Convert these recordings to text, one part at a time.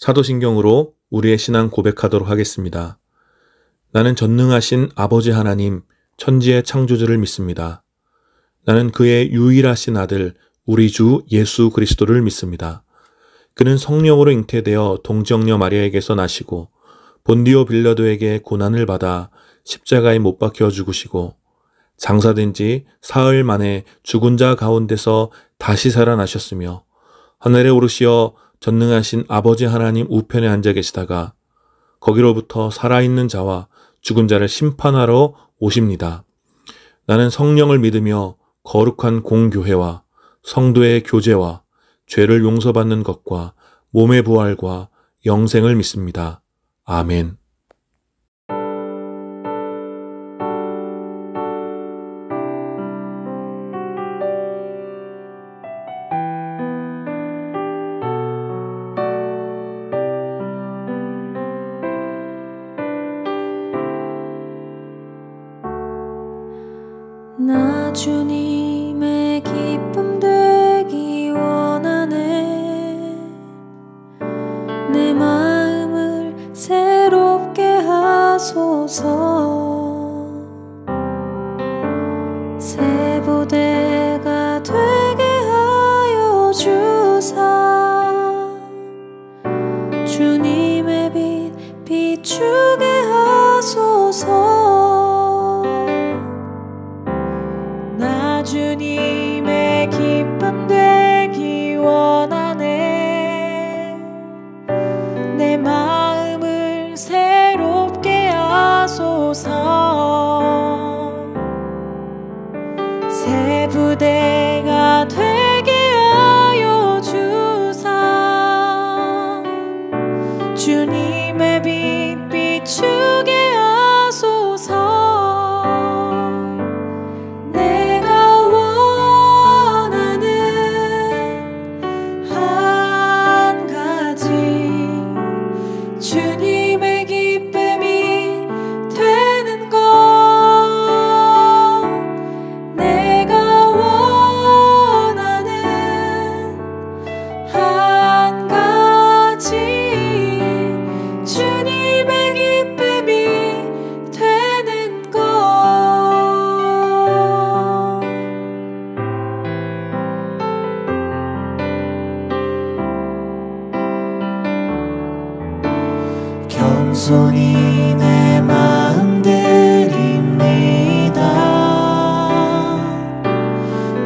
사도신경으로 우리의 신앙 고백하도록 하겠습니다. 나는 전능하신 아버지 하나님, 천지의 창조주를 믿습니다. 나는 그의 유일하신 아들, 우리 주 예수 그리스도를 믿습니다. 그는 성령으로 잉태되어 동정녀 마리아에게서 나시고 본디오 빌라도에게 고난을 받아 십자가에 못 박혀 죽으시고 장사된 지 사흘 만에 죽은 자 가운데서 다시 살아나셨으며 하늘에 오르시어 전능하신 아버지 하나님 우편에 앉아 계시다가 거기로부터 살아있는 자와 죽은 자를 심판하러 오십니다. 나는 성령을 믿으며 거룩한 공교회와 성도의 교제와 죄를 용서받는 것과 몸의 부활과 영생을 믿습니다. 아멘. 나 주님의 기쁨 되기 원하네. 내 마음을 새롭게 하소서. 새 부대가 되게 하여 주사. 주님의 빛 비추게 하소서. 주님의 기쁨 되기 원하네. 내 마음을 새롭게 하소서. 새 부대가 되게 하여 주사. 주님의 빛 비추게 하소서. 겸손히 내 마음 드립니다.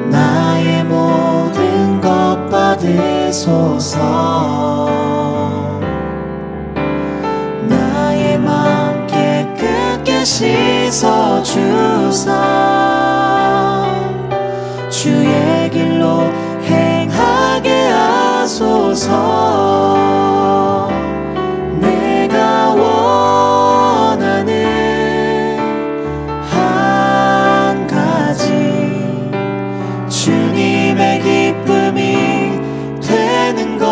나의 모든 것 받으소서. 나의 마음 깨끗게 씻어주사. 주의 길로 행하게 하소서. 주님의 기쁨이 되는 것.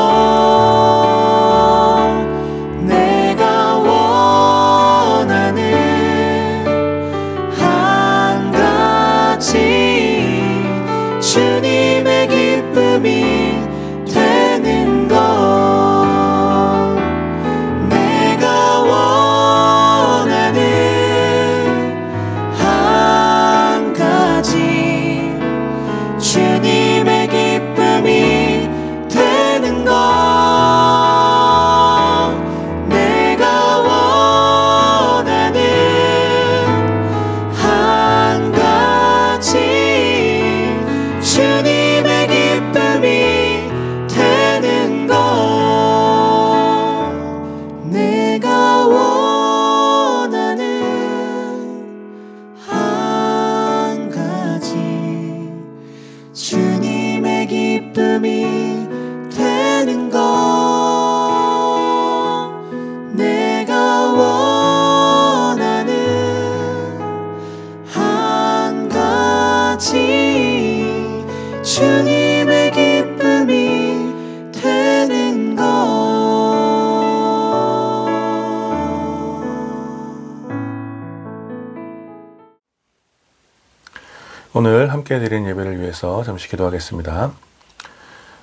오늘 함께 드린 예배를 위해서 잠시 기도하겠습니다.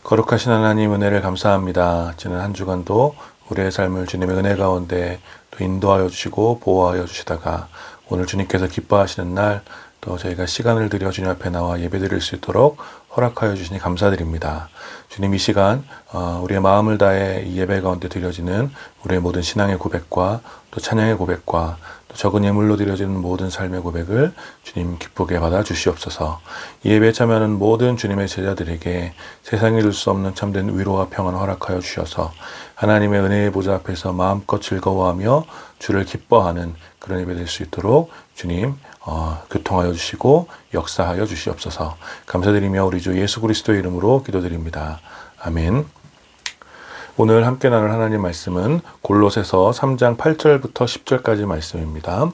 거룩하신 하나님 은혜를 감사합니다. 지난 한 주간도 우리의 삶을 주님의 은혜 가운데 또 인도하여 주시고 보호하여 주시다가 오늘 주님께서 기뻐하시는 날 또 저희가 시간을 들여 주님 앞에 나와 예배드릴 수 있도록 허락하여 주시니 감사드립니다. 주님, 이 시간 우리의 마음을 다해 이 예배 가운데 드려지는 우리의 모든 신앙의 고백과 또 찬양의 고백과 또 적은 예물로 드려지는 모든 삶의 고백을 주님 기쁘게 받아 주시옵소서. 이 예배에 참여하는 모든 주님의 제자들에게 세상에 줄 수 없는 참된 위로와 평안을 허락하여 주셔서 하나님의 은혜의 보좌 앞에서 마음껏 즐거워하며 주를 기뻐하는 그런 예배 될 수 있도록 주님 교통하여 주시고 역사하여 주시옵소서. 감사드리며 우리 주 예수 그리스도의 이름으로 기도드립니다. 아멘. 오늘 함께 나눌 하나님 말씀은 골로새서 3장 8절부터 10절까지 말씀입니다.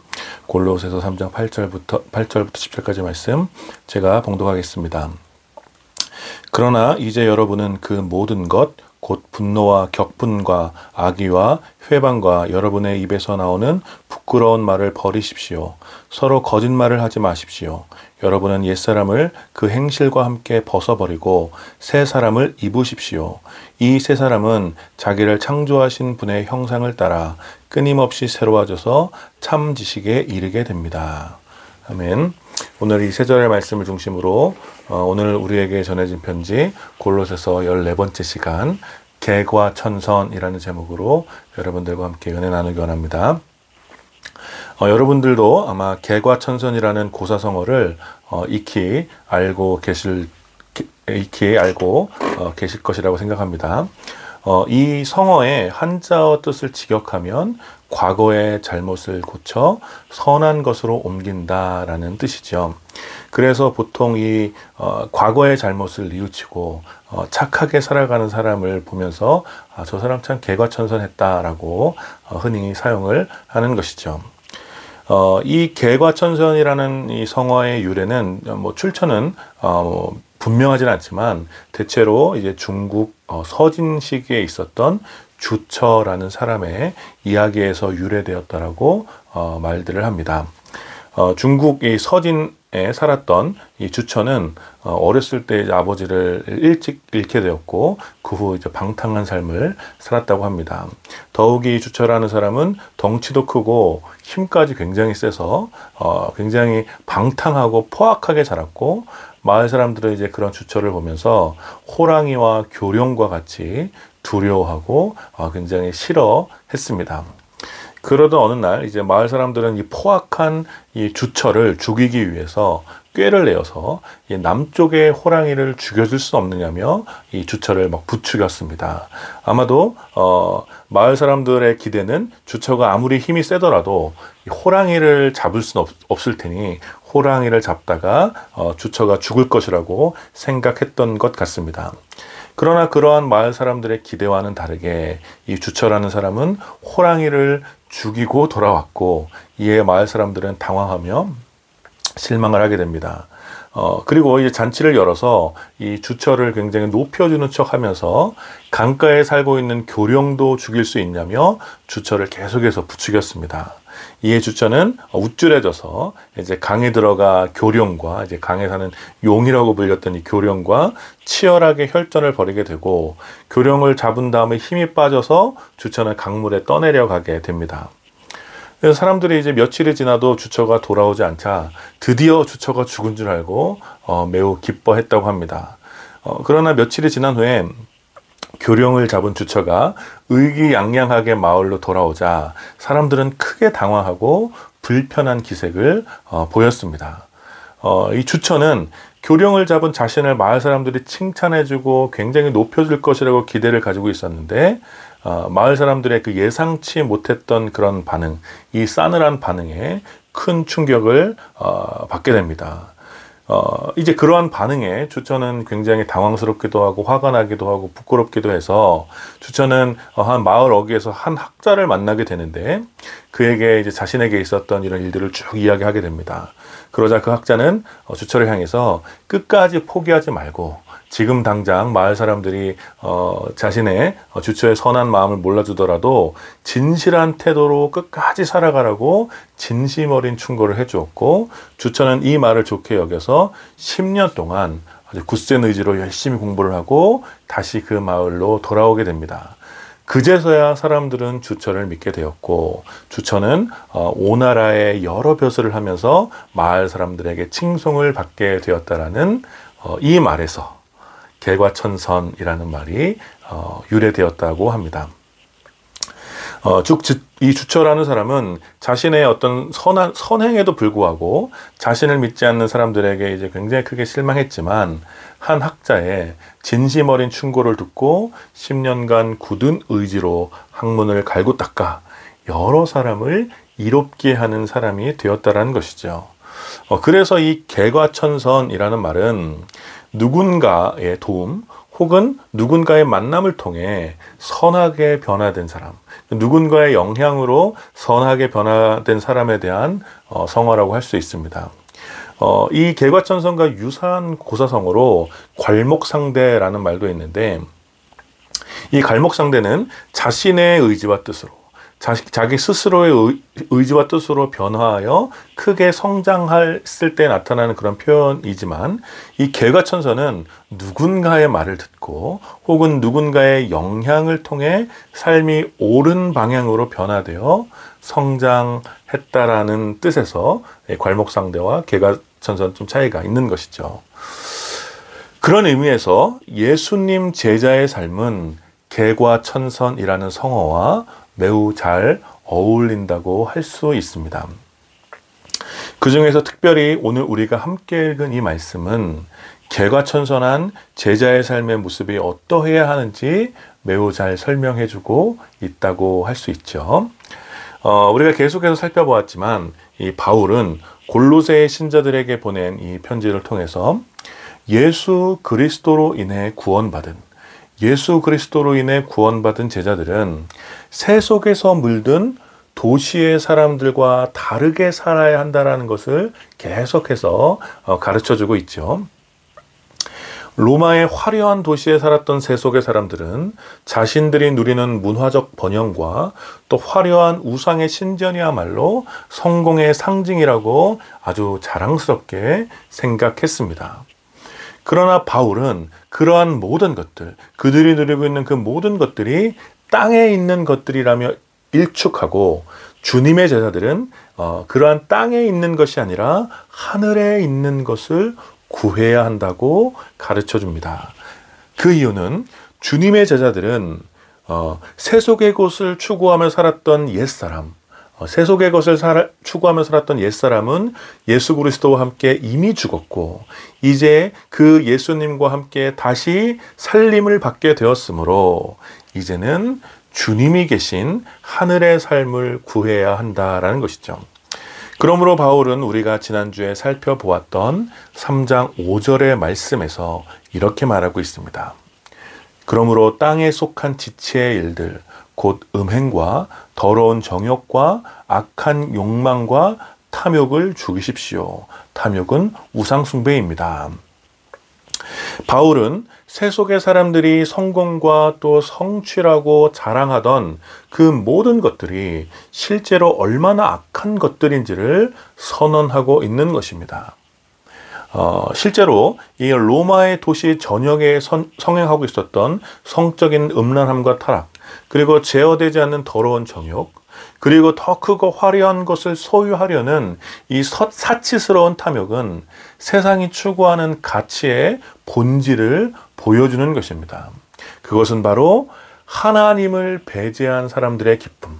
골로새서 3장 8절부터 10절까지 말씀 제가 봉독하겠습니다. 그러나 이제 여러분은 그 모든 것 곧 분노와 격분과 악의와 회방과 여러분의 입에서 나오는 부끄러운 말을 버리십시오. 서로 거짓말을 하지 마십시오. 여러분은 옛사람을 그 행실과 함께 벗어버리고 새 사람을 입으십시오. 이 새 사람은 자기를 창조하신 분의 형상을 따라 끊임없이 새로워져서 참 지식에 이르게 됩니다. 아멘. 오늘 이 세 절의 말씀을 중심으로 오늘 우리에게 전해진 편지 골로새서 14번째 시간 개과천선이라는 제목으로 여러분들과 함께 은혜 나누기 원합니다. 여러분들도 아마 개과천선이라는 고사성어를 익히 알고 계실 것이라고 생각합니다. 이 성어의 한자어 뜻을 직역하면 과거의 잘못을 고쳐 선한 것으로 옮긴다라는 뜻이죠. 그래서 보통 이 과거의 잘못을 뉘우치고 착하게 살아가는 사람을 보면서 저 사람 참 개과천선했다라고 흔히 사용을 하는 것이죠. 이 개과천선이라는 이 성어의 유래는 출처는 분명하진 않지만 대체로 이제 중국 서진 시기에 있었던 주처라는 사람의 이야기에서 유래되었다라고 말들을 합니다. 중국 이 서진에 살았던 이 주처는 어렸을 때 이제 아버지를 일찍 잃게 되었고 그 후 이제 방탕한 삶을 살았다고 합니다. 더욱이 주처라는 사람은 덩치도 크고 힘까지 굉장히 세서 굉장히 방탕하고 포악하게 자랐고 마을 사람들은 이제 그런 주처를 보면서 호랑이와 교룡과 같이 두려워하고 굉장히 싫어했습니다. 그러던 어느 날 이제 마을 사람들은 이 포악한 이 주처를 죽이기 위해서 꾀를 내어서 이 남쪽의 호랑이를 죽여줄 수 없느냐며 이 주처를 막 부추겼습니다. 아마도 마을 사람들의 기대는 주처가 아무리 힘이 세더라도 이 호랑이를 잡을 수는 없을 테니 호랑이를 잡다가 주처가 죽을 것이라고 생각했던 것 같습니다. 그러나 그러한 마을 사람들의 기대와는 다르게 이 주처라는 사람은 호랑이를 죽이고 돌아왔고 이에 마을 사람들은 당황하며 실망을 하게 됩니다. 그리고 이제 잔치를 열어서 이 주처를 굉장히 높여주는 척 하면서 강가에 살고 있는 교룡도 죽일 수 있냐며 주처를 계속해서 부추겼습니다. 이에 주처는 우쭐해져서 이제 강에 들어가 교룡과 이제 강에 사는 용이라고 불렸던 이 교룡과 치열하게 혈전을 벌이게 되고 교룡을 잡은 다음에 힘이 빠져서 주처는 강물에 떠내려가게 됩니다. 그래서 사람들이 이제 며칠이 지나도 주처가 돌아오지 않자 드디어 주처가 죽은 줄 알고 매우 기뻐했다고 합니다. 그러나 며칠이 지난 후에 교룡을 잡은 주처가 의기양양하게 마을로 돌아오자 사람들은 크게 당황하고 불편한 기색을 보였습니다. 이 주처는 교룡을 잡은 자신을 마을 사람들이 칭찬해주고 굉장히 높여줄 것이라고 기대를 가지고 있었는데 마을 사람들의 그 예상치 못했던 그런 반응, 이 싸늘한 반응에 큰 충격을 받게 됩니다. 이제 그러한 반응에 주처는 굉장히 당황스럽기도 하고 화가 나기도 하고 부끄럽기도 해서 주처는 한 마을 어귀에서 한 학자를 만나게 되는데 그에게 이제 자신에게 있었던 이런 일들을 쭉 이야기하게 됩니다. 그러자 그 학자는 주처를 향해서 끝까지 포기하지 말고 지금 당장 마을 사람들이 자신의 주처의 선한 마음을 몰라주더라도 진실한 태도로 끝까지 살아가라고 진심 어린 충고를 해주었고 주처는 이 말을 좋게 여겨서 10년 동안 아주 굳센 의지로 열심히 공부를 하고 다시 그 마을로 돌아오게 됩니다. 그제서야 사람들은 주처를 믿게 되었고, 주처는 오나라의 여러 벼슬을 하면서 마을 사람들에게 칭송을 받게 되었다라는 이 말에서 개과천선이라는 말이 유래되었다고 합니다. 이 주처라는 사람은 자신의 어떤 선행에도 불구하고 자신을 믿지 않는 사람들에게 이제 굉장히 크게 실망했지만, 한 학자의 진심 어린 충고를 듣고 10년간 굳은 의지로 학문을 갈고 닦아 여러 사람을 이롭게 하는 사람이 되었다라는 것이죠. 그래서 이 개과천선이라는 말은 누군가의 도움 혹은 누군가의 만남을 통해 선하게 변화된 사람, 누군가의 영향으로 선하게 변화된 사람에 대한 성어라고 할 수 있습니다. 이 개과천선과 유사한 고사성어로 괄목상대라는 말도 있는데, 이 괄목상대는 자신의 의지와 뜻으로, 자기 스스로의 의지와 뜻으로 변화하여 크게 성장했을 때 나타나는 그런 표현이지만, 이 개과천선은 누군가의 말을 듣고 혹은 누군가의 영향을 통해 삶이 옳은 방향으로 변화되어 성장했다라는 뜻에서 괄목상대와 개과천선 좀 차이가 있는 것이죠. 그런 의미에서 예수님 제자의 삶은 개과천선이라는 성어와 매우 잘 어울린다고 할 수 있습니다. 그 중에서 특별히 오늘 우리가 함께 읽은 이 말씀은 개과천선한 제자의 삶의 모습이 어떠해야 하는지 매우 잘 설명해주고 있다고 할 수 있죠. 우리가 계속해서 살펴보았지만 이 바울은 골로새의 신자들에게 보낸 이 편지를 통해서 예수 그리스도로 인해 구원받은 제자들은 새 속에서 물든 도시의 사람들과 다르게 살아야 한다는 것을 계속해서 가르쳐주고 있죠. 로마의 화려한 도시에 살았던 새 속의 사람들은 자신들이 누리는 문화적 번영과 또 화려한 우상의 신전이야말로 성공의 상징이라고 아주 자랑스럽게 생각했습니다. 그러나 바울은 그러한 모든 것들, 그들이 누리고 있는 그 모든 것들이 땅에 있는 것들이라며 일축하고, 주님의 제자들은 그러한 땅에 있는 것이 아니라 하늘에 있는 것을 구해야 한다고 가르쳐 줍니다. 그 이유는 주님의 제자들은 세속의 것을 추구하며 살았던 옛사람, 세속의 것을 추구하며 살았던 옛사람은 예수 그리스도와 함께 이미 죽었고, 이제 그 예수님과 함께 다시 살림을 받게 되었으므로 이제는 주님이 계신 하늘의 삶을 구해야 한다라는 것이죠. 그러므로 바울은 우리가 지난주에 살펴보았던 3장 5절의 말씀에서 이렇게 말하고 있습니다. 그러므로 땅에 속한 지체의 일들, 곧 음행과 더러운 정욕과 악한 욕망과 탐욕을 죽이십시오. 탐욕은 우상숭배입니다. 바울은 세속의 사람들이 성공과 또 성취라고 자랑하던 그 모든 것들이 실제로 얼마나 악한 것들인지를 선언하고 있는 것입니다. 실제로 이 로마의 도시 전역에 성행하고 있었던 성적인 음란함과 타락, 그리고 제어되지 않는 더러운 정욕, 그리고 더 크고 화려한 것을 소유하려는 이 사치스러운 탐욕은 세상이 추구하는 가치의 본질을 보여주는 것입니다. 그것은 바로 하나님을 배제한 사람들의 기쁨.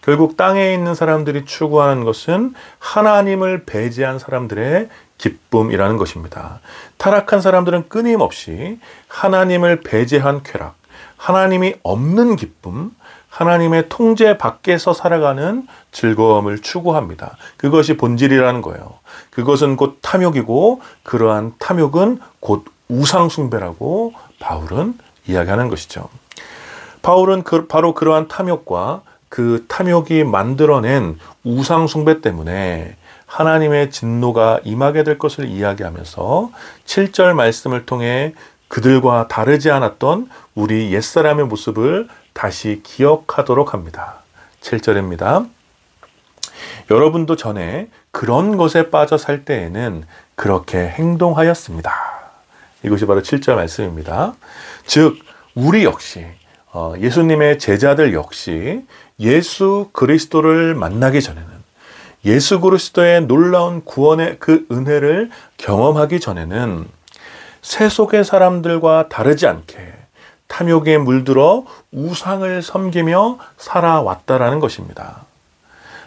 결국 땅에 있는 사람들이 추구하는 것은 하나님을 배제한 사람들의 기쁨이라는 것입니다. 타락한 사람들은 끊임없이 하나님을 배제한 쾌락, 하나님이 없는 기쁨, 하나님의 통제 밖에서 살아가는 즐거움을 추구합니다. 그것이 본질이라는 거예요. 그것은 곧 탐욕이고, 그러한 탐욕은 곧 우상숭배라고 바울은 이야기하는 것이죠. 바울은 바로 그러한 탐욕과 그 탐욕이 만들어낸 우상숭배 때문에 하나님의 진노가 임하게 될 것을 이야기하면서 7절 말씀을 통해 그들과 다르지 않았던 우리 옛사람의 모습을 다시 기억하도록 합니다. 7절입니다. 여러분도 전에 그런 것에 빠져 살 때에는 그렇게 행동하였습니다. 이것이 바로 7절 말씀입니다. 즉 우리 역시 예수님의 제자들 역시 예수 그리스도를 만나기 전에는, 예수 그리스도의 놀라운 구원의 그 은혜를 경험하기 전에는 세속의 사람들과 다르지 않게 탐욕에 물들어 우상을 섬기며 살아왔다라는 것입니다.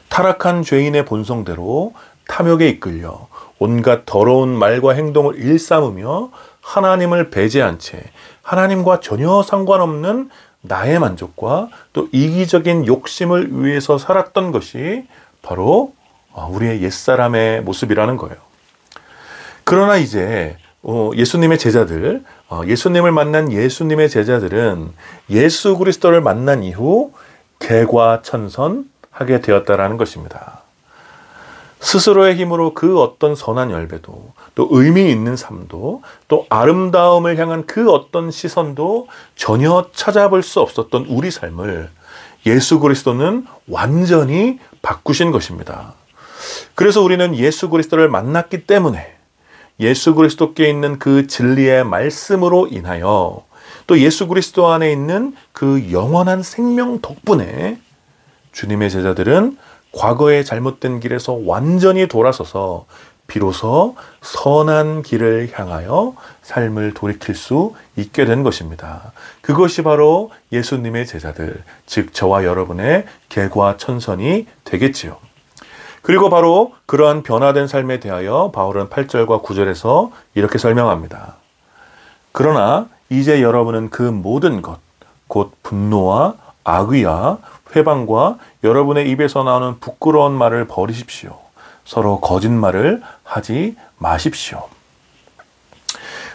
타락한 죄인의 본성대로 탐욕에 이끌려 온갖 더러운 말과 행동을 일삼으며 하나님을 배제한 채 하나님과 전혀 상관없는 나의 만족과 또 이기적인 욕심을 위해서 살았던 것이 바로 우리의 옛사람의 모습이라는 거예요. 그러나 이제 예수님의 제자들, 예수님을 만난 예수님의 제자들은 예수 그리스도를 만난 이후 개과천선하게 되었다라는 것입니다. 스스로의 힘으로 그 어떤 선한 열매도, 또 의미 있는 삶도, 또 아름다움을 향한 그 어떤 시선도 전혀 찾아볼 수 없었던 우리 삶을 예수 그리스도는 완전히 바꾸신 것입니다. 그래서 우리는 예수 그리스도를 만났기 때문에 예수 그리스도께 있는 그 진리의 말씀으로 인하여 또 예수 그리스도 안에 있는 그 영원한 생명 덕분에 주님의 제자들은 과거의 잘못된 길에서 완전히 돌아서서 비로소 선한 길을 향하여 삶을 돌이킬 수 있게 된 것입니다. 그것이 바로 예수님의 제자들, 즉 저와 여러분의 개과천선이 되겠지요. 그리고 바로 그러한 변화된 삶에 대하여 바울은 8절과 9절에서 이렇게 설명합니다. 그러나 이제 여러분은 그 모든 것, 곧 분노와 악의와 회방과 여러분의 입에서 나오는 부끄러운 말을 버리십시오. 서로 거짓말을 하지 마십시오.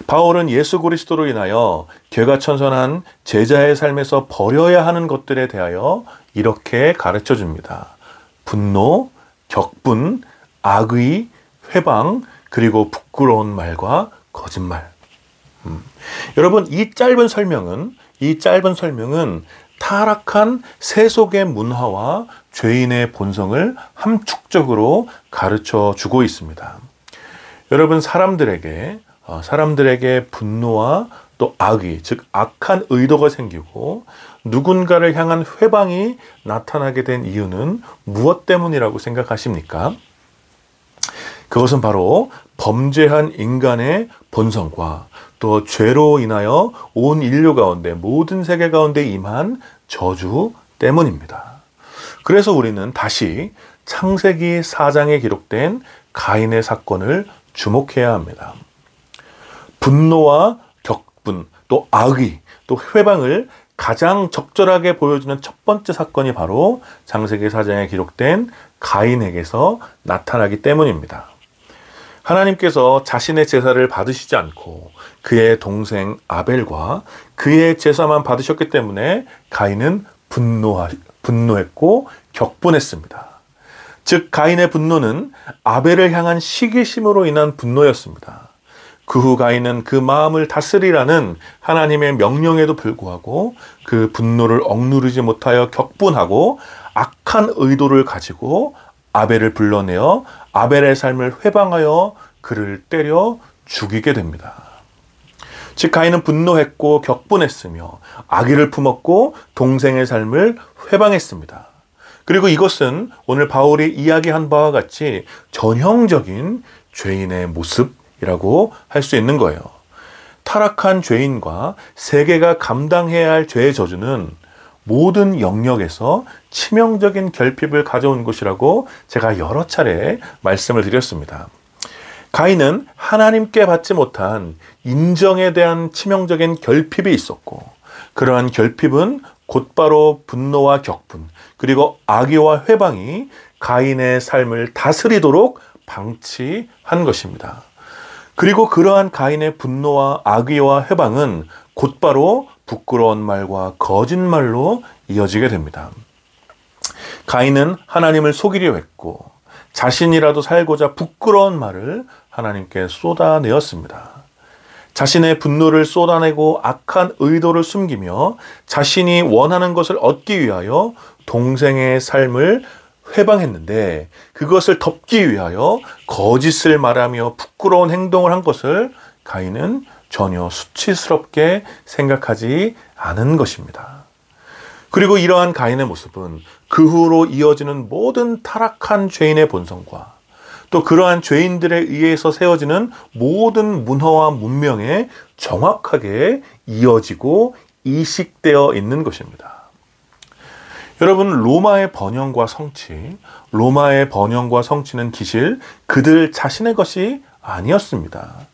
바울은 예수 그리스도로 인하여 개과천선한 제자의 삶에서 버려야 하는 것들에 대하여 이렇게 가르쳐 줍니다. 분노, 격분, 악의, 회방, 그리고 부끄러운 말과 거짓말. 여러분, 이 짧은 설명은 타락한 세속의 문화와 죄인의 본성을 함축적으로 가르쳐 주고 있습니다. 여러분, 사람들에게 분노와 또 악의, 즉 악한 의도가 생기고 누군가를 향한 회방이 나타나게 된 이유는 무엇 때문이라고 생각하십니까? 그것은 바로 범죄한 인간의 본성과 또 죄로 인하여 온 인류 가운데, 모든 세계 가운데 임한 저주 때문입니다. 그래서 우리는 다시 창세기 4장에 기록된 가인의 사건을 주목해야 합니다. 분노와 격분, 또 악의, 또 회방을 가장 적절하게 보여주는 첫 번째 사건이 바로 창세기 4장에 기록된 가인에게서 나타나기 때문입니다. 하나님께서 자신의 제사를 받으시지 않고 그의 동생 아벨과 그의 제사만 받으셨기 때문에 가인은 분노했고 격분했습니다. 즉 가인의 분노는 아벨을 향한 시기심으로 인한 분노였습니다. 그 후 가인은 그 마음을 다스리라는 하나님의 명령에도 불구하고 그 분노를 억누르지 못하여 격분하고 악한 의도를 가지고 아벨을 불러내어 아벨의 삶을 회방하여 그를 때려 죽이게 됩니다. 즉 가인은 분노했고 격분했으며 악의를 품었고 동생의 삶을 회방했습니다. 그리고 이것은 오늘 바울이 이야기한 바와 같이 전형적인 죄인의 모습이라고 할 수 있는 거예요. 타락한 죄인과 세계가 감당해야 할 죄의 저주는 모든 영역에서 치명적인 결핍을 가져온 것이라고 제가 여러 차례 말씀을 드렸습니다. 가인은 하나님께 받지 못한 인정에 대한 치명적인 결핍이 있었고 그러한 결핍은 곧바로 분노와 격분 그리고 악의와 회방이 가인의 삶을 다스리도록 방치한 것입니다. 그리고 그러한 가인의 분노와 악의와 회방은 곧바로 부끄러운 말과 거짓말로 이어지게 됩니다. 가인은 하나님을 속이려 했고 자신이라도 살고자 부끄러운 말을 하나님께 쏟아내었습니다. 자신의 분노를 쏟아내고 악한 의도를 숨기며 자신이 원하는 것을 얻기 위하여 동생의 삶을 회방했는데 그것을 덮기 위하여 거짓을 말하며 부끄러운 행동을 한 것을 가인은 전혀 수치스럽게 생각하지 않은 것입니다. 그리고 이러한 가인의 모습은 그 후로 이어지는 모든 타락한 죄인의 본성과 또 그러한 죄인들에 의해서 세워지는 모든 문화와 문명에 정확하게 이어지고 이식되어 있는 것입니다. 여러분, 로마의 번영과 성취는 기실 그들 자신의 것이 아니었습니다.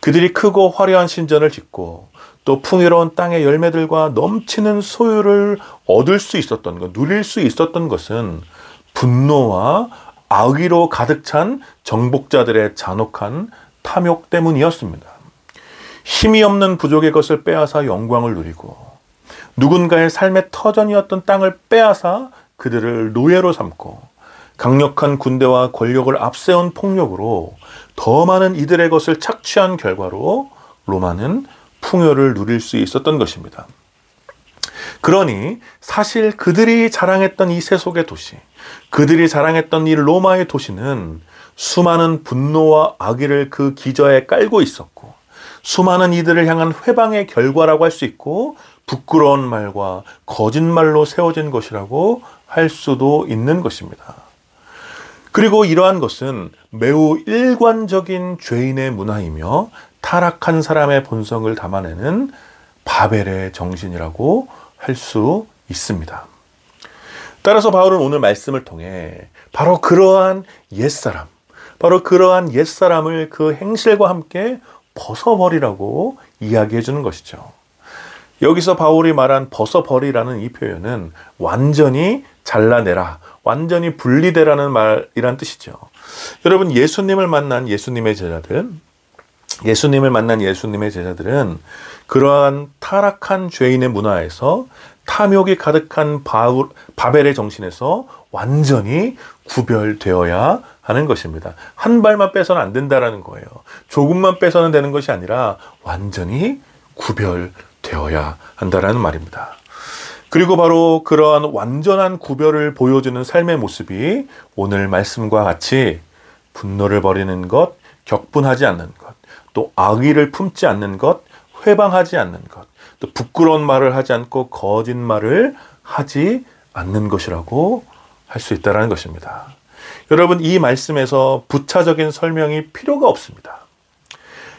그들이 크고 화려한 신전을 짓고 또 풍요로운 땅의 열매들과 넘치는 소유를 얻을 수 있었던 것, 누릴 수 있었던 것은 분노와 악의로 가득 찬 정복자들의 잔혹한 탐욕 때문이었습니다. 힘이 없는 부족의 것을 빼앗아 영광을 누리고 누군가의 삶의 터전이었던 땅을 빼앗아 그들을 노예로 삼고 강력한 군대와 권력을 앞세운 폭력으로 더 많은 이들의 것을 착취한 결과로 로마는 풍요를 누릴 수 있었던 것입니다. 그러니 사실 그들이 자랑했던 이 세속의 도시, 그들이 자랑했던 이 로마의 도시는 수많은 분노와 악의를 그 기저에 깔고 있었고 수많은 이들을 향한 회방의 결과라고 할 수 있고 부끄러운 말과 거짓말로 세워진 것이라고 할 수도 있는 것입니다. 그리고 이러한 것은 매우 일관적인 죄인의 문화이며 타락한 사람의 본성을 담아내는 바벨의 정신이라고 할 수 있습니다. 따라서 바울은 오늘 말씀을 통해 바로 그러한 옛사람을 그 행실과 함께 벗어버리라고 이야기해 주는 것이죠. 여기서 바울이 말한 벗어버리라는 이 표현은 완전히 잘라내라, 완전히 분리되라는 말이란 뜻이죠. 여러분, 예수님을 만난 예수님의 제자들은 그러한 타락한 죄인의 문화에서 탐욕이 가득한 바벨의 정신에서 완전히 구별되어야 하는 것입니다. 한 발만 빼서는 안 된다라는 거예요. 조금만 빼서는 되는 것이 아니라 완전히 구별되어야 한다라는 말입니다. 그리고 바로 그러한 완전한 구별을 보여주는 삶의 모습이 오늘 말씀과 같이 분노를 버리는 것, 격분하지 않는 것, 또 악의를 품지 않는 것, 회방하지 않는 것, 또 부끄러운 말을 하지 않고 거짓말을 하지 않는 것이라고 할 수 있다는 것입니다. 여러분, 이 말씀에서 부차적인 설명이 필요가 없습니다.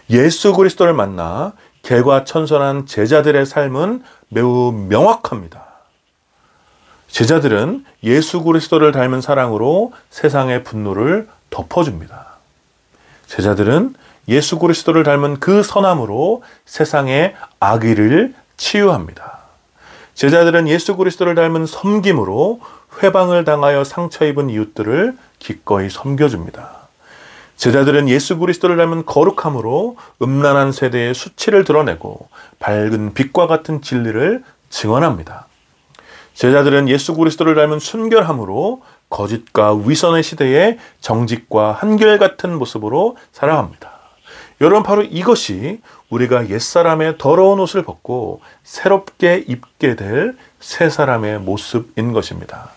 예수 그리스도를 만나 개과천선한 제자들의 삶은 매우 명확합니다. 제자들은 예수 그리스도를 닮은 사랑으로 세상의 분노를 덮어줍니다. 제자들은 예수 그리스도를 닮은 그 선함으로 세상의 악의를 치유합니다. 제자들은 예수 그리스도를 닮은 섬김으로 회방을 당하여 상처 입은 이웃들을 기꺼이 섬겨줍니다. 제자들은 예수 그리스도를 닮은 거룩함으로 음란한 세대의 수치를 드러내고 밝은 빛과 같은 진리를 증언합니다. 제자들은 예수 그리스도를 닮은 순결함으로 거짓과 위선의 시대에 정직과 한결같은 모습으로 살아갑니다. 여러분, 바로 이것이 우리가 옛사람의 더러운 옷을 벗고 새롭게 입게 될 새 사람의 모습인 것입니다.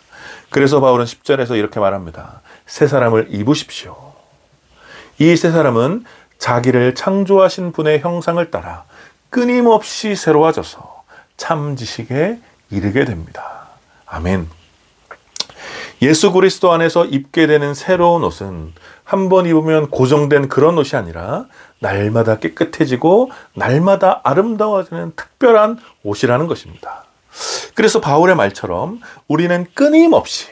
그래서 바울은 10절에서 이렇게 말합니다. 새 사람을 입으십시오. 이 새 사람은 자기를 창조하신 분의 형상을 따라 끊임없이 새로워져서 참 지식에 이르게 됩니다. 아멘. 예수 그리스도 안에서 입게 되는 새로운 옷은 한 번 입으면 고정된 그런 옷이 아니라 날마다 깨끗해지고 날마다 아름다워지는 특별한 옷이라는 것입니다. 그래서 바울의 말처럼 우리는 끊임없이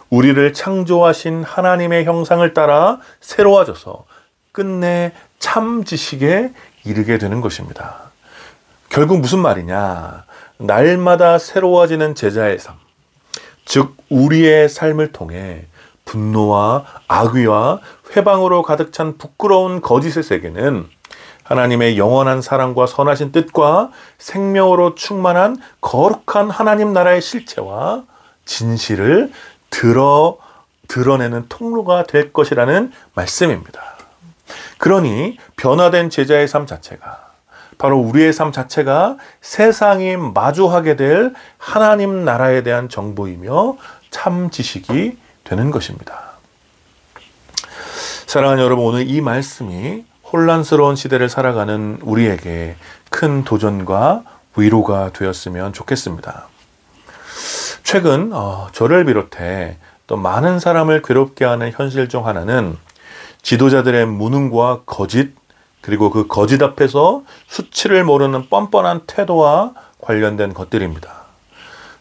우리를 창조하신 하나님의 형상을 따라 새로워져서 끝내 참 지식에 이르게 되는 것입니다. 결국 무슨 말이냐? 날마다 새로워지는 제자의 삶, 즉 우리의 삶을 통해 분노와 악의와 회방으로 가득 찬 부끄러운 거짓의 세계는 하나님의 영원한 사랑과 선하신 뜻과 생명으로 충만한 거룩한 하나님 나라의 실체와 진실을 드러내는 통로가 될 것이라는 말씀입니다. 그러니 변화된 제자의 삶 자체가 바로 우리의 삶 자체가 세상이 마주하게 될 하나님 나라에 대한 정보이며 참 지식이 되는 것입니다. 사랑하는 여러분, 오늘 이 말씀이 혼란스러운 시대를 살아가는 우리에게 큰 도전과 위로가 되었으면 좋겠습니다. 최근 저를 비롯해 또 많은 사람을 괴롭게 하는 현실 중 하나는 지도자들의 무능과 거짓, 그리고 그 거짓 앞에서 수치를 모르는 뻔뻔한 태도와 관련된 것들입니다.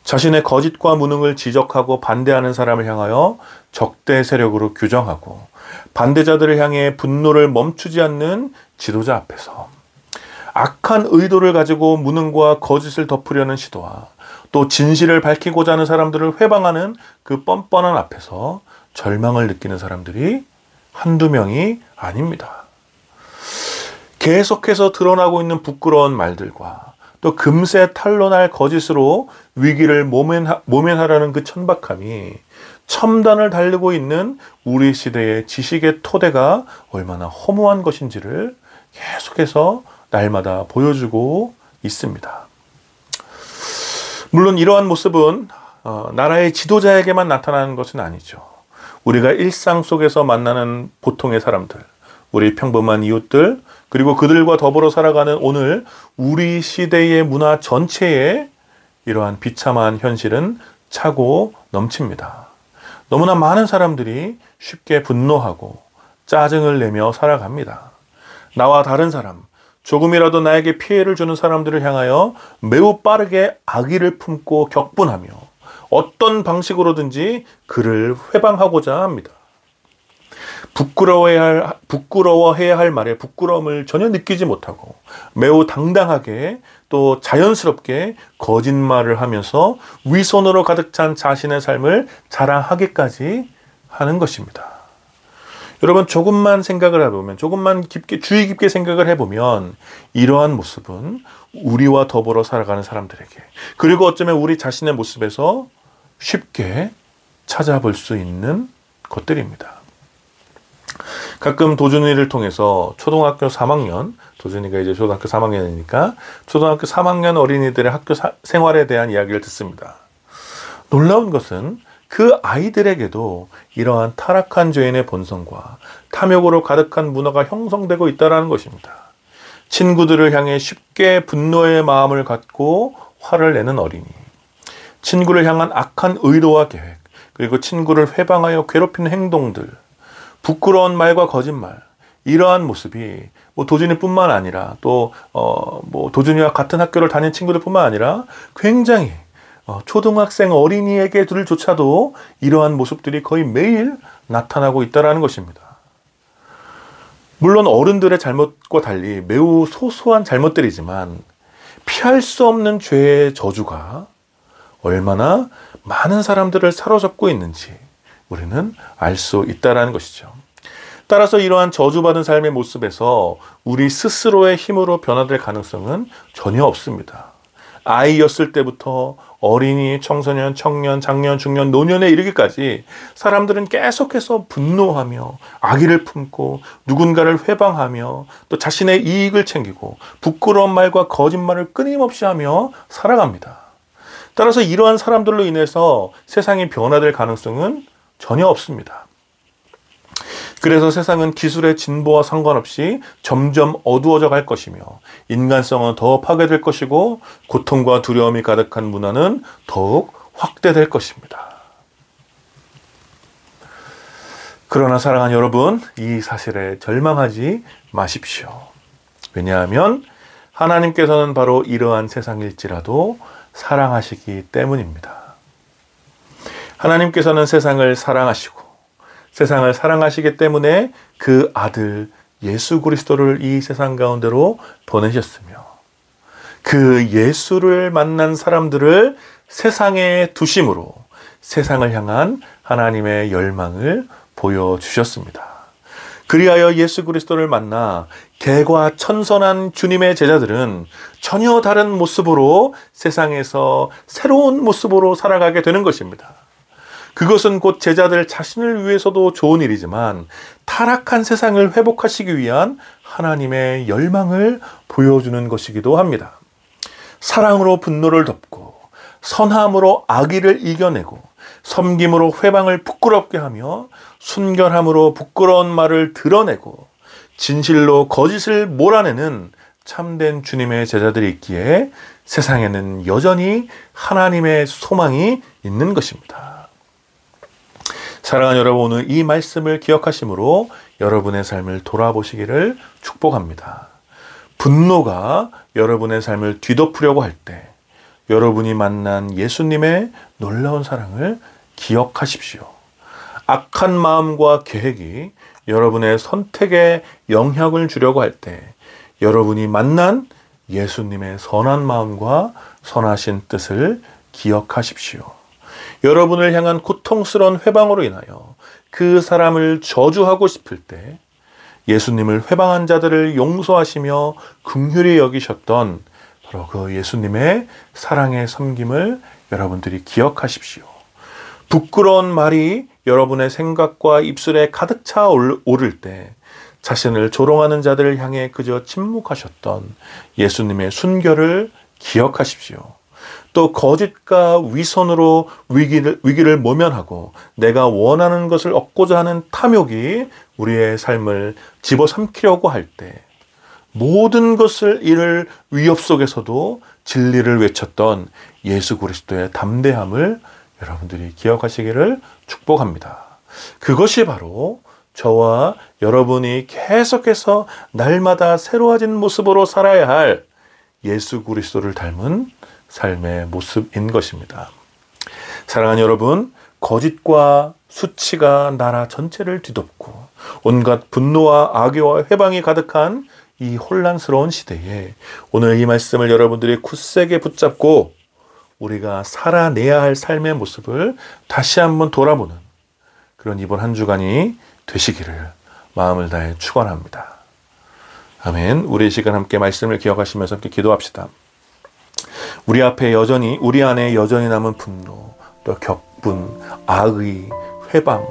자신의 거짓과 무능을 지적하고 반대하는 사람을 향하여 적대 세력으로 규정하고, 반대자들을 향해 분노를 멈추지 않는 지도자 앞에서 악한 의도를 가지고 무능과 거짓을 덮으려는 시도와 또 진실을 밝히고자 하는 사람들을 회방하는 그 뻔뻔한 앞에서 절망을 느끼는 사람들이 한두 명이 아닙니다. 계속해서 드러나고 있는 부끄러운 말들과 또 금세 탄로날 거짓으로 위기를 모면하려는 그 천박함이 첨단을 달리고 있는 우리 시대의 지식의 토대가 얼마나 허무한 것인지를 계속해서 날마다 보여주고 있습니다. 물론 이러한 모습은 나라의 지도자에게만 나타나는 것은 아니죠. 우리가 일상 속에서 만나는 보통의 사람들, 우리 평범한 이웃들, 그리고 그들과 더불어 살아가는 오늘 우리 시대의 문화 전체에 이러한 비참한 현실은 차고 넘칩니다. 너무나 많은 사람들이 쉽게 분노하고 짜증을 내며 살아갑니다. 나와 다른 사람, 조금이라도 나에게 피해를 주는 사람들을 향하여 매우 빠르게 악의를 품고 격분하며 어떤 방식으로든지 그를 회방하고자 합니다. 부끄러워해야 할 말에 부끄러움을 전혀 느끼지 못하고 매우 당당하게 또 자연스럽게 거짓말을 하면서 위선으로 가득 찬 자신의 삶을 자랑하기까지 하는 것입니다. 여러분, 조금만 생각을 해보면, 조금만 주의 깊게 생각을 해보면 이러한 모습은 우리와 더불어 살아가는 사람들에게, 그리고 어쩌면 우리 자신의 모습에서 쉽게 찾아볼 수 있는 것들입니다. 가끔 도준이를 통해서 초등학교 3학년, 도준이가 이제 초등학교 3학년이니까 초등학교 3학년 어린이들의 학교 생활에 대한 이야기를 듣습니다. 놀라운 것은 그 아이들에게도 이러한 타락한 죄인의 본성과 탐욕으로 가득한 문화가 형성되고 있다는 것입니다. 친구들을 향해 쉽게 분노의 마음을 갖고 화를 내는 어린이, 친구를 향한 악한 의도와 계획, 그리고 친구를 회방하여 괴롭히는 행동들, 부끄러운 말과 거짓말, 이러한 모습이 도준이뿐만 아니라 또 도준이와 같은 학교를 다닌 친구들뿐만 아니라 굉장히 초등학생 어린이에게들조차도 이러한 모습들이 거의 매일 나타나고 있다는 것입니다. 물론 어른들의 잘못과 달리 매우 소소한 잘못들이지만 피할 수 없는 죄의 저주가 얼마나 많은 사람들을 사로잡고 있는지 우리는 알 수 있다는 것이죠. 따라서 이러한 저주받은 삶의 모습에서 우리 스스로의 힘으로 변화될 가능성은 전혀 없습니다. 아이였을 때부터 어린이, 청소년, 청년, 장년, 중년, 노년에 이르기까지 사람들은 계속해서 분노하며 악의를 품고 누군가를 회방하며 또 자신의 이익을 챙기고 부끄러운 말과 거짓말을 끊임없이 하며 살아갑니다. 따라서 이러한 사람들로 인해서 세상이 변화될 가능성은 전혀 없습니다. 그래서 세상은 기술의 진보와 상관없이 점점 어두워져 갈 것이며 인간성은 더 파괴될 것이고 고통과 두려움이 가득한 문화는 더욱 확대될 것입니다. 그러나 사랑하는 여러분, 이 사실에 절망하지 마십시오. 왜냐하면 하나님께서는 바로 이러한 세상일지라도 사랑하시기 때문입니다. 하나님께서는 세상을 사랑하시고 세상을 사랑하시기 때문에 그 아들 예수 그리스도를 이 세상 가운데로 보내셨으며 그 예수를 만난 사람들을 세상에 두심으로 세상을 향한 하나님의 열망을 보여주셨습니다. 그리하여 예수 그리스도를 만나 개과 천선한 주님의 제자들은 전혀 다른 모습으로 세상에서 새로운 모습으로 살아가게 되는 것입니다. 그것은 곧 제자들 자신을 위해서도 좋은 일이지만 타락한 세상을 회복하시기 위한 하나님의 열망을 보여주는 것이기도 합니다. 사랑으로 분노를 덮고 선함으로 악의를 이겨내고 섬김으로 회방을 부끄럽게 하며 순결함으로 부끄러운 말을 드러내고 진실로 거짓을 몰아내는 참된 주님의 제자들이 있기에 세상에는 여전히 하나님의 소망이 있는 것입니다. 사랑하는 여러분, 오늘 이 말씀을 기억하심으로 여러분의 삶을 돌아보시기를 축복합니다. 분노가 여러분의 삶을 뒤덮으려고 할 때 여러분이 만난 예수님의 놀라운 사랑을 기억하십시오. 악한 마음과 계획이 여러분의 선택에 영향을 주려고 할 때 여러분이 만난 예수님의 선한 마음과 선하신 뜻을 기억하십시오. 여러분을 향한 고통스러운 회방으로 인하여 그 사람을 저주하고 싶을 때 예수님을 회방한 자들을 용서하시며 긍휼히 여기셨던 바로 그 예수님의 사랑의 섬김을 여러분들이 기억하십시오. 부끄러운 말이 여러분의 생각과 입술에 가득 차 오를 때 자신을 조롱하는 자들을 향해 그저 침묵하셨던 예수님의 순결을 기억하십시오. 또 거짓과 위선으로 위기를 모면하고 내가 원하는 것을 얻고자 하는 탐욕이 우리의 삶을 집어삼키려고 할 때 모든 것을 잃을 위협 속에서도 진리를 외쳤던 예수 그리스도의 담대함을 여러분들이 기억하시기를 축복합니다. 그것이 바로 저와 여러분이 계속해서 날마다 새로워진 모습으로 살아야 할 예수 그리스도를 닮은 삶의 모습인 것입니다. 사랑하는 여러분, 거짓과 수치가 나라 전체를 뒤덮고 온갖 분노와 악의와 회방이 가득한 이 혼란스러운 시대에 오늘 이 말씀을 여러분들이 굳세게 붙잡고 우리가 살아내야 할 삶의 모습을 다시 한번 돌아보는 그런 이번 한 주간이 되시기를 마음을 다해 축원합니다. 아멘. 우리 이 시간 함께 말씀을 기억하시면서 함께 기도합시다. 우리 안에 여전히 남은 분노, 또 격분, 악의, 회방,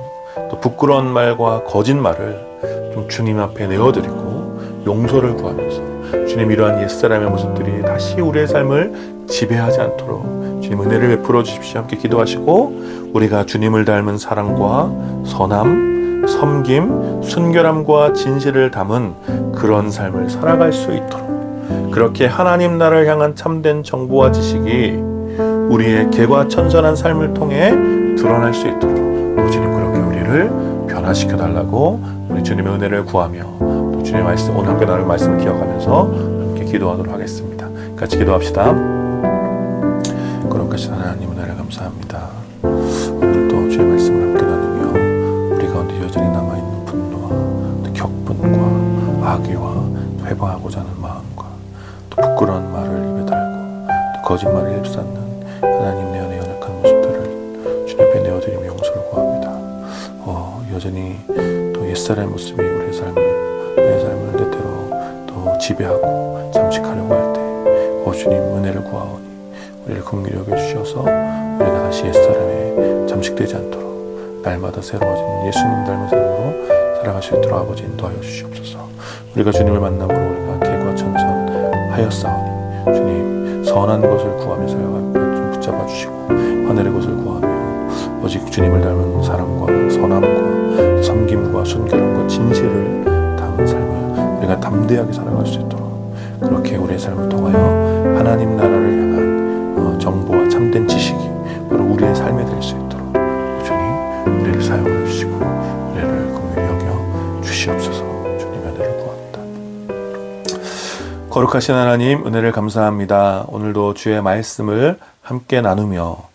또 부끄러운 말과 거짓말을 좀 주님 앞에 내어드리고 용서를 구하면서 주님 이러한 옛사람의 모습들이 다시 우리의 삶을 지배하지 않도록 주님 은혜를 베풀어 주십시오. 함께 기도하시고 우리가 주님을 닮은 사랑과 선함, 섬김, 순결함과 진실을 담은 그런 삶을 살아갈 수 있도록 그렇게 하나님 나라를 향한 참된 정보와 지식이 우리의 개과천선한 삶을 통해 드러날 수 있도록 주님 그렇게 우리를 변화시켜 달라고 우리 주님의 은혜를 구하며 또 주님의 말씀 오늘 함께 나눌 말씀을 기억하면서 함께 기도하도록 하겠습니다. 같이 기도합시다. 거룩하신 하나님 은혜를 감사합니다. 오늘도 주의 말씀을 함께 나누며 우리 가운데 여전히 남아있는 분노와 또 격분과 악의와 회방하고자 하는 마음과 또 부끄러운 말을 입에 달고 또 거짓말을 입삼는 하나님 내 안의 연약한 모습들을 주님 앞에 내어드리며 용서를 구합니다. 여전히 또 옛사람의 모습이 우리의 삶을 때때로 또 지배하고 잠식하려고 할 때 주님 은혜를 구하오니 우리를 긍휼히 여겨주셔서 우리가 다시 옛사람에 잠식되지 않도록 날마다 새로워지는 예수님 닮은 삶으로 살아갈 수 있도록 아버지 인도하여 주시옵소서. 우리가 주님을 만남으로 우리가 개과천선하였사오니 주님 선한 것을 구하며 살아가고 좀 붙잡아 주시고 하늘의 것을 구하며 오직 주님을 닮은 사랑과 선함과 섬김과 순결함과 진실을 담은 삶을 우리가 담대하게 살아갈 수 있도록 그렇게 우리의 삶을 통하여 하나님 나라를 향한 정보와 참된 지식이 바로 우리의 삶에 될 수 있도록 주님 우리를 사용해 주시고 우리를 긍휼히 여겨 주시옵소서. 주님의 은혜를 구합니다. 거룩하신 하나님 은혜를 감사합니다. 오늘도 주의 말씀을 함께 나누며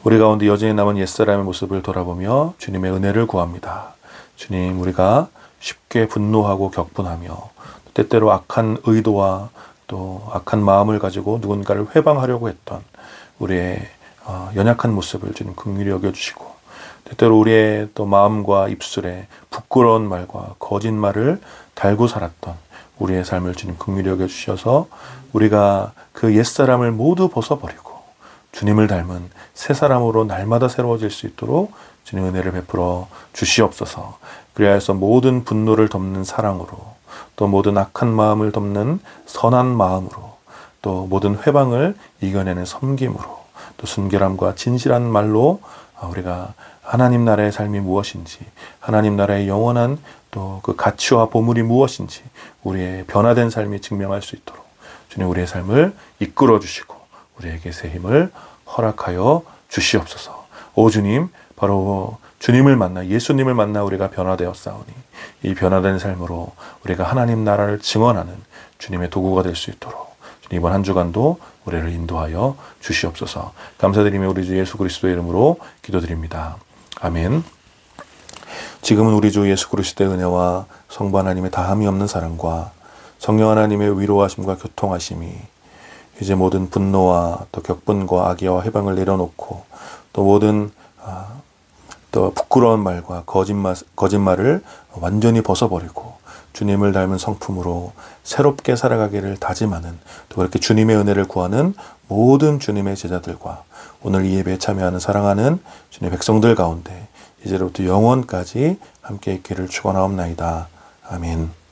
우리 가운데 여전히 남은 옛사람의 모습을 돌아보며 주님의 은혜를 구합니다. 주님 우리가 쉽게 분노하고 격분하며 때때로 악한 의도와 또 악한 마음을 가지고 누군가를 회방하려고 했던 우리의 연약한 모습을 주님 긍휼히 여겨주시고 때때로 우리의 또 마음과 입술에 부끄러운 말과 거짓말을 달고 살았던 우리의 삶을 주님 긍휼히 여겨주셔서 우리가 그 옛사람을 모두 벗어버리고 주님을 닮은 새 사람으로 날마다 새로워질 수 있도록 주님 은혜를 베풀어 주시옵소서. 그래야 해서 모든 분노를 덮는 사랑으로 또 모든 악한 마음을 덮는 선한 마음으로 또 모든 회방을 이겨내는 섬김으로 또 순결함과 진실한 말로 우리가 하나님 나라의 삶이 무엇인지 하나님 나라의 영원한 또 그 가치와 보물이 무엇인지 우리의 변화된 삶이 증명할 수 있도록 주님 우리의 삶을 이끌어 주시고 우리에게 새 힘을 허락하여 주시옵소서. 오 주님, 바로 주님을 만나 예수님을 만나 우리가 변화되었사오니 이 변화된 삶으로 우리가 하나님 나라를 증언하는 주님의 도구가 될 수 있도록 주님 이번 한 주간도 우리를 인도하여 주시옵소서. 감사드리며 우리 주 예수 그리스도의 이름으로 기도드립니다. 아멘. 지금은 우리 주 예수 그리스도의 은혜와 성부 하나님의 다함이 없는 사랑과 성령 하나님의 위로하심과 교통하심이 이제 모든 분노와 또 격분과 악의와 해방을 내려놓고 또 모든 또 부끄러운 말과 거짓말을 완전히 벗어버리고 주님을 닮은 성품으로 새롭게 살아가기를 다짐하는 또 그렇게 주님의 은혜를 구하는 모든 주님의 제자들과 오늘 이 예배에 참여하는 사랑하는 주님의 백성들 가운데 이제로부터 영원까지 함께 있기를 축원하옵나이다. 아멘.